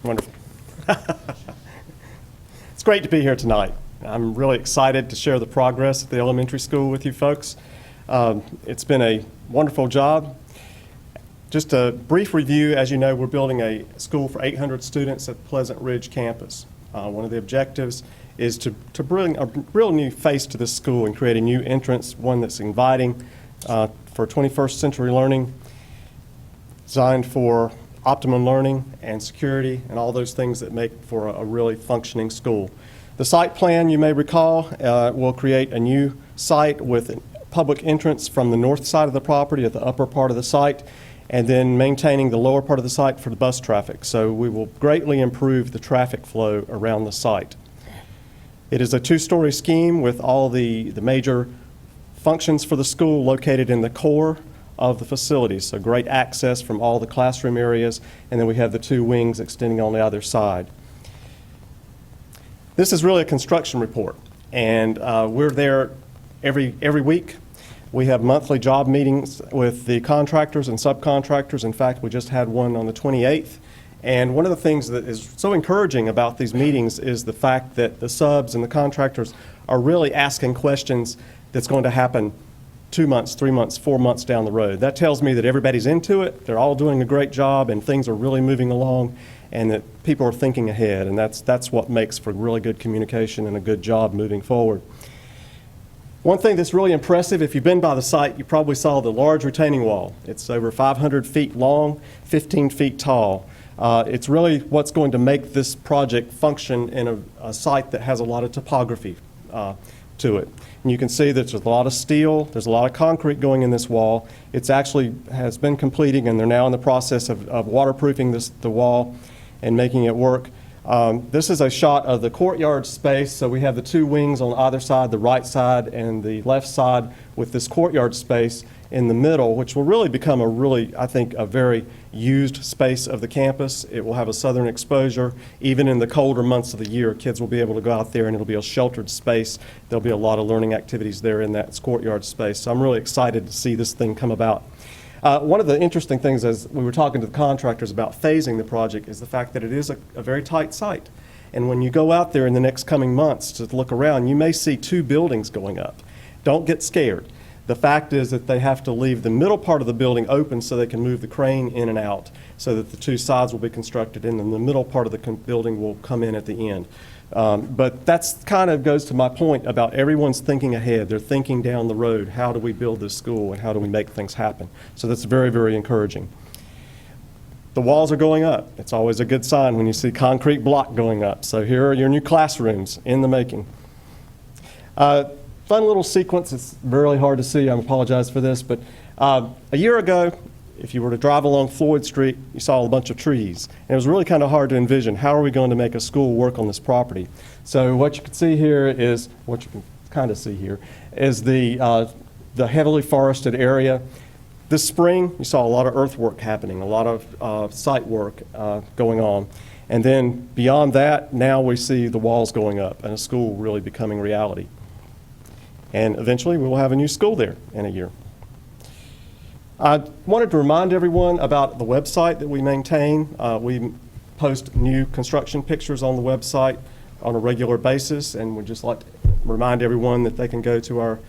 Wonderful. It's great to be here tonight. I'm really excited to share the progress at the elementary school with you folks. It's been a wonderful job. Just a brief review, as you know, we're building a school for 800 students at Pleasant Ridge campus. One of the objectives is to bring a real new face to this school and create a new entrance, one that's inviting for 21st century learning, designed for optimum learning and security and all those things that make for a really functioning school. The site plan, you may recall, will create a new site with public entrance from the north side of the property at the upper part of the site, and then maintaining the lower part of the site for the bus traffic. So we will greatly improve the traffic flow around the site. It is a two-story scheme with all the major functions for the school located in the core of the facilities. So great access from all the classroom areas, and then we have the two wings extending on the other side. This is really a construction report, and we're there every week. We have monthly job meetings with the contractors and subcontractors. In fact, we just had one on the 28th. And one of the things that is so encouraging about these meetings is the fact that the subs and the contractors are really asking questions that's going to happen 2 months, 3 months, 4 months down the road. That tells me that everybody's into it, they're all doing a great job, and things are really moving along, and that people are thinking ahead, and that's what makes for really good communication and a good job moving forward. One thing that's really impressive, if you've been by the site, you probably saw the large retaining wall. It's over 500 feet long, 15 feet tall. It's really what's going to make this project function in a site that has a lot of topography to it. And you can see that there's a lot of steel, there's a lot of concrete going in this wall. It's actually has been completing, and they're now in the process of waterproofing the wall and making it work. This is a shot of the courtyard space. So we have the two wings on either side, the right side and the left side, with this courtyard space in the middle, which will really become I think, a very used space of the campus. It will have a southern exposure. Even in the colder months of the year, kids will be able to go out there, and it'll be a sheltered space. There'll be a lot of learning activities there in that courtyard space. So I'm really excited to see this thing come about. One of the interesting things, as we were talking to the contractors about phasing the project, is the fact that it is a very tight site. And when you go out there in the next coming months to look around, you may see 2 buildings going up. Don't get scared. The fact is that they have to leave the middle part of the building open so they can move the crane in and out, so that the 2 sides will be constructed, and then the middle part of the building will come in at the end. But that's kind of goes to my point about everyone's thinking ahead. They're thinking down the road. How do we build this school, and how do we make things happen? So that's very, very encouraging. The walls are going up. It's always a good sign when you see concrete block going up. So here are your new classrooms in the making. Fun little sequence. It's really hard to see. I apologize for this. But a year ago, if you were to drive along Floyd Street, you saw a bunch of trees. And it was really kind of hard to envision, how are we going to make a school work on this property? So what you can see here is, what you can kind of see here, is the heavily forested area. This spring, you saw a lot of earthwork happening, a lot of site work going on. And then beyond that, now we see the walls going up and a school really becoming reality. And eventually, we will have a new school there in a year. I wanted to remind everyone about the website that we maintain. We post new construction pictures on the website on a regular basis, and we'd just like to remind everyone that they can go to our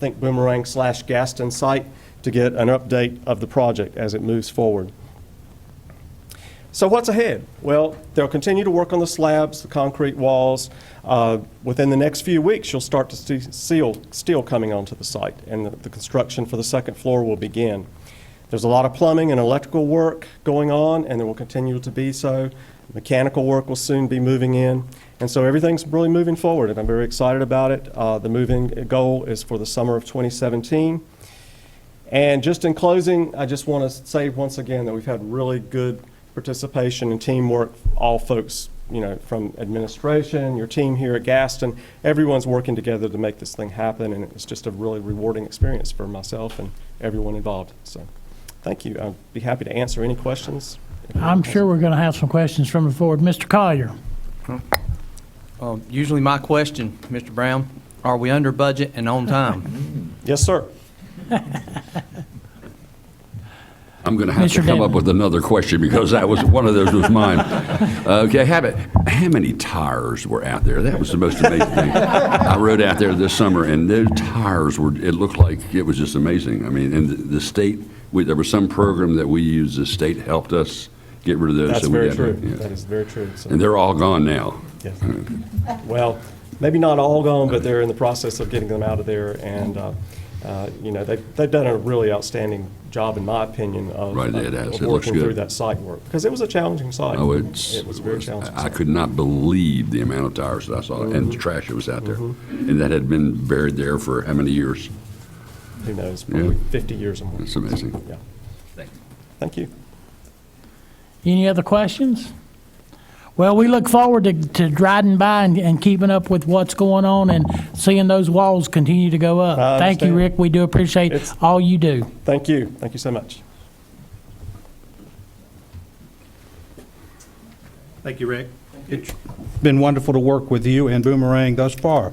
Think Boomerang/Gaston site to get an update of the project as it moves forward. So what's ahead? Well, they'll continue to work on the slabs, the concrete walls. Within the next few weeks, you'll start to see steel coming onto the site, and the construction for the second floor will begin. There's a lot of plumbing and electrical work going on, and there will continue to be so. Mechanical work will soon be moving in. And so everything's really moving forward, and I'm very excited about it. The move-in goal is for the summer of 2017. And just in closing, I just want to say once again that we've had really good participation and teamwork, all folks, from administration, your team here at Gaston, everyone's working together to make this thing happen, and it's just a really rewarding experience for myself and everyone involved. So thank you. I'd be happy to answer any questions. I'm sure we're going to have some questions from the board. Mr. Collier. Usually my question, Mr. Brown, are we under budget and on time? Yes, sir. I'm going to have to Mr. come up Denton. with another question because that was, one of those was mine. Okay, how many tires were out there? That was the most amazing thing. I rode out there this summer, and those tires were, it looked like it was just amazing. I mean, and the state, there was some program that we used, the state helped us get rid of those. That's so we very got- true. yeah. That is very true. So- And they're all gone now. Yes. Well, maybe not all gone, but they're in the process of getting them out of there, and, you know, they've done a really outstanding job, in my opinion, of Right, it has. of It looks working good. through that site work, because it was a challenging site. Oh, It was a very challenging I site. could not believe the amount of tires that I saw and the trash that was out there. And that had been buried there for how many years? Who knows, probably Yeah. 50 years or more. It's amazing. Yeah. Thank you. Any other questions? Well, we look forward to riding by and keeping up with what's going on and seeing those walls continue to go up. I Thank you, understand. Rick. We do appreciate It's- all you do. Thank you. Thank you so much. Thank you, Rick. It's been wonderful to work with you and Boomerang thus far.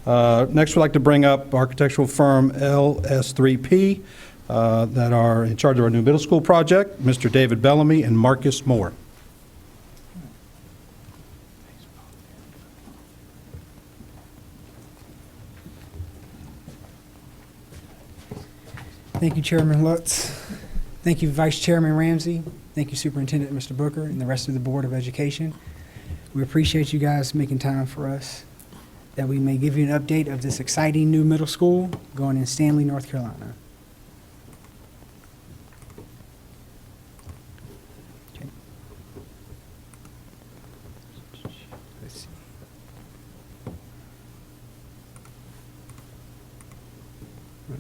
Next, we'd like to bring up architectural firm LS3P that are in charge of our new middle school project, Mr. David Bellamy and Marcus Moore. Thank you, Chairman Lutz. Thank you, Vice Chairman Ramsey. Thank you, Superintendent Mr. Booker, and the rest of the Board of Education. We appreciate you guys making time for us, that we may give you an update of this exciting new middle school going in Stanley, North Carolina. Okay. Let's see.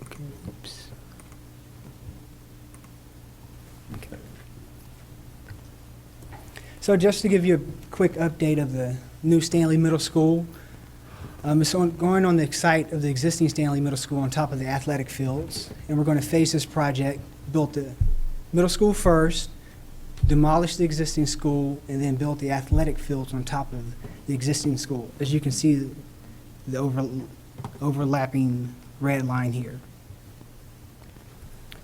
Okay, oops. Okay. So just to give you a quick update of the new Stanley Middle School, it's going on the site of the existing Stanley Middle School on top of the athletic fields, and we're going to phase this project, build the middle school first, demolish the existing school, and then build the athletic fields on top of the existing school. As you can see, the overlapping red line here.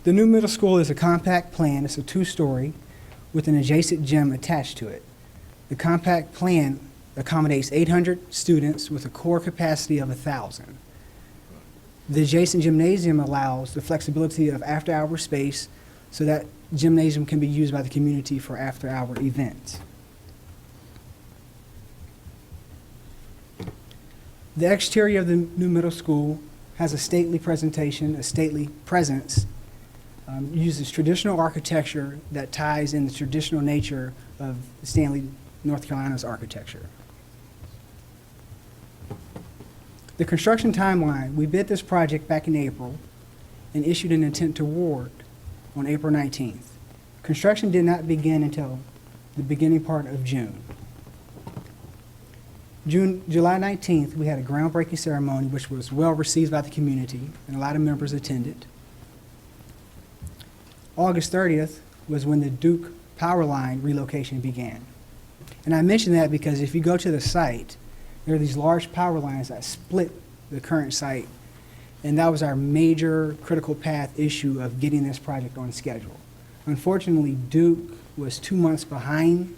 The new middle school is a compact plan. It's a two-story with an adjacent gym attached to it. The compact plan accommodates 800 students with a core capacity of 1,000. The adjacent gymnasium allows the flexibility of after-hour space so that gymnasium can be used by the community for after-hour events. The exterior of the new middle school has a stately presentation, a stately presence, uses traditional architecture that ties in the traditional nature of Stanley, North Carolina's architecture. The construction timeline, we bid this project back in April and issued an intent to award on April 19th. Construction did not begin until the beginning part of June. July 19th, we had a groundbreaking ceremony which was well received by the community and a lot of members attended. August 30th was when the Duke power line relocation began. And I mention that because if you go to the site, there are these large power lines that split the current site, and that was our major critical path issue of getting this project on schedule. Unfortunately, Duke was 2 months behind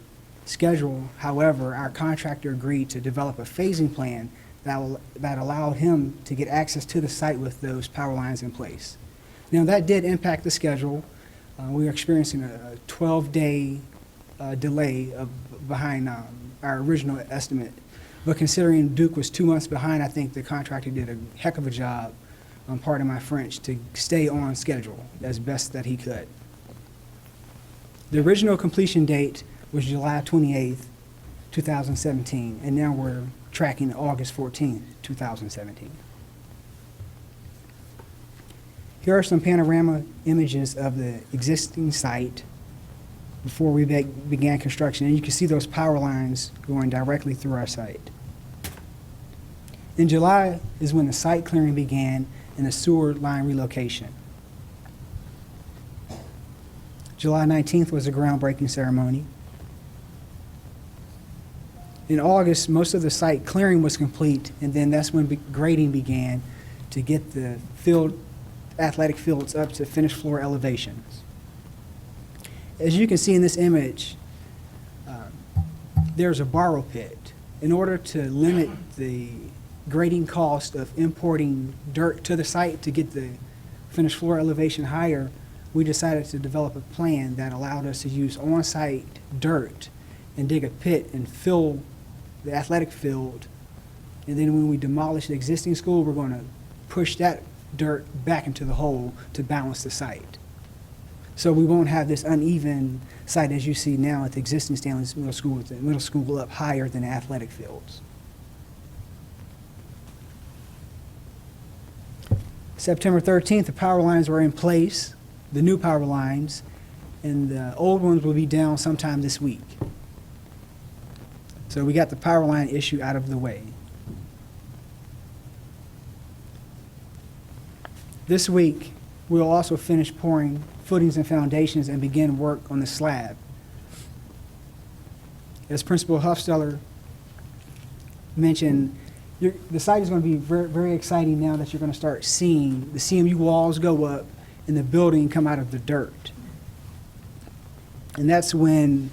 schedule. However, our contractor agreed to develop a phasing plan that allowed him to get access to the site with those power lines in place. Now, that did impact the schedule. We were experiencing a 12-day delay behind our original estimate. But considering Duke was 2 months behind, I think the contractor did a heck of a job, pardon my French, to stay on schedule as best that he could. The original completion date was July 28th, 2017, and now we're tracking August 14th, 2017. Here are some panorama images of the existing site before we began construction, and you can see those power lines going directly through our site. In July is when the site clearing began and the sewer line relocation. July 19th was a groundbreaking ceremony. In August, most of the site clearing was complete, and then that's when grading began to get the athletic fields up to finished floor elevations. As you can see in this image, there's a borrow pit. In order to limit the grading cost of importing dirt to the site to get the finished floor elevation higher, we decided to develop a plan that allowed us to use on-site dirt and dig a pit and fill the athletic field. And then when we demolish the existing school, we're going to push that dirt back into the hole to balance the site. So we won't have this uneven site as you see now at the existing Stanley Middle School, with the middle school up higher than the athletic fields. September 13th, the power lines were in place, the new power lines, and the old ones will be down sometime this week. So we got the power line issue out of the way. This week, we'll also finish pouring footings and foundations and begin work on the slab. As Principal Huffsteller mentioned, the site is going to be very, very exciting now that you're going to start seeing the CMU walls go up and the building come out of the dirt. And that's when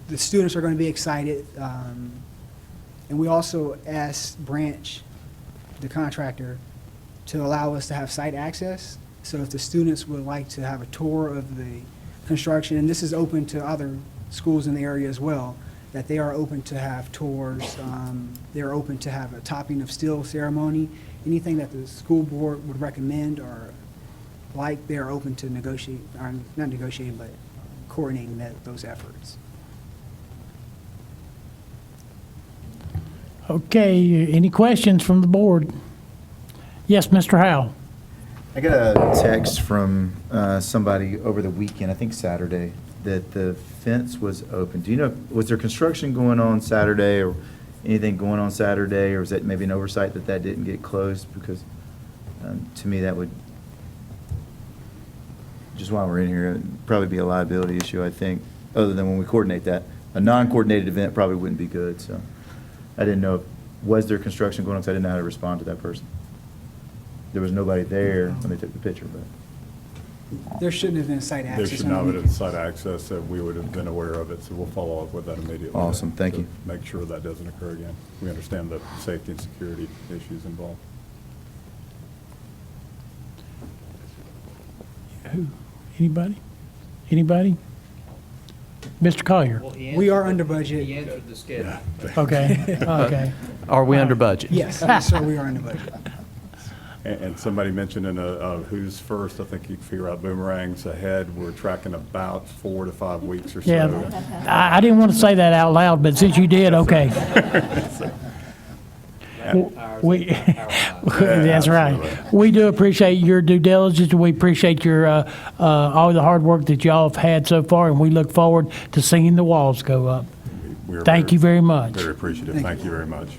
the students are going to be excited. And we also asked Branch, the contractor, to allow us to have site access. So if the students would like to have a tour of the construction, and this is open to other schools in the area as well, that they are open to have tours. They're open to have a topping of steel ceremony. Anything that the school board would recommend or like, they are open to negotiate, or not negotiating, but coordinating those efforts. Okay, any questions from the board? Yes, Mr. Howell. I got a text from somebody over the weekend, I think Saturday, that the fence was open. Do you know, was there construction going on Saturday or anything going on Saturday? Or was that maybe an oversight that that didn't get closed? Because to me, that would, just while we're in here, it'd probably be a liability issue, I think, other than when we coordinate that. A non-coordinated event probably wouldn't be good, so I didn't know, was there construction going on, because I didn't know how to respond to that person. There was nobody there when they took the picture, but. There shouldn't have been site access. There should on the not have been weekend. site access, that we would have been aware of it, so we'll follow up with that immediately. Awesome, thank to you. Make sure that doesn't occur again. We understand the safety and security issues involved. Who? Anybody? Anybody? Mr. Collier? We are under budget. He answered the schedule. Okay, okay. Are we under budget? Yes, yes, sir, we are under budget. And somebody mentioned in who's first, I think you can figure out Boomerang's ahead. We're tracking about 4 to 5 weeks or so. Yeah, I didn't want to say that out loud, but since you did, okay. We, that's right. We do appreciate your due diligence. We appreciate your, all the hard work that y'all have had so far, and we look forward to seeing the walls go up. We're Thank you very much. Very appreciative. Thank you very much.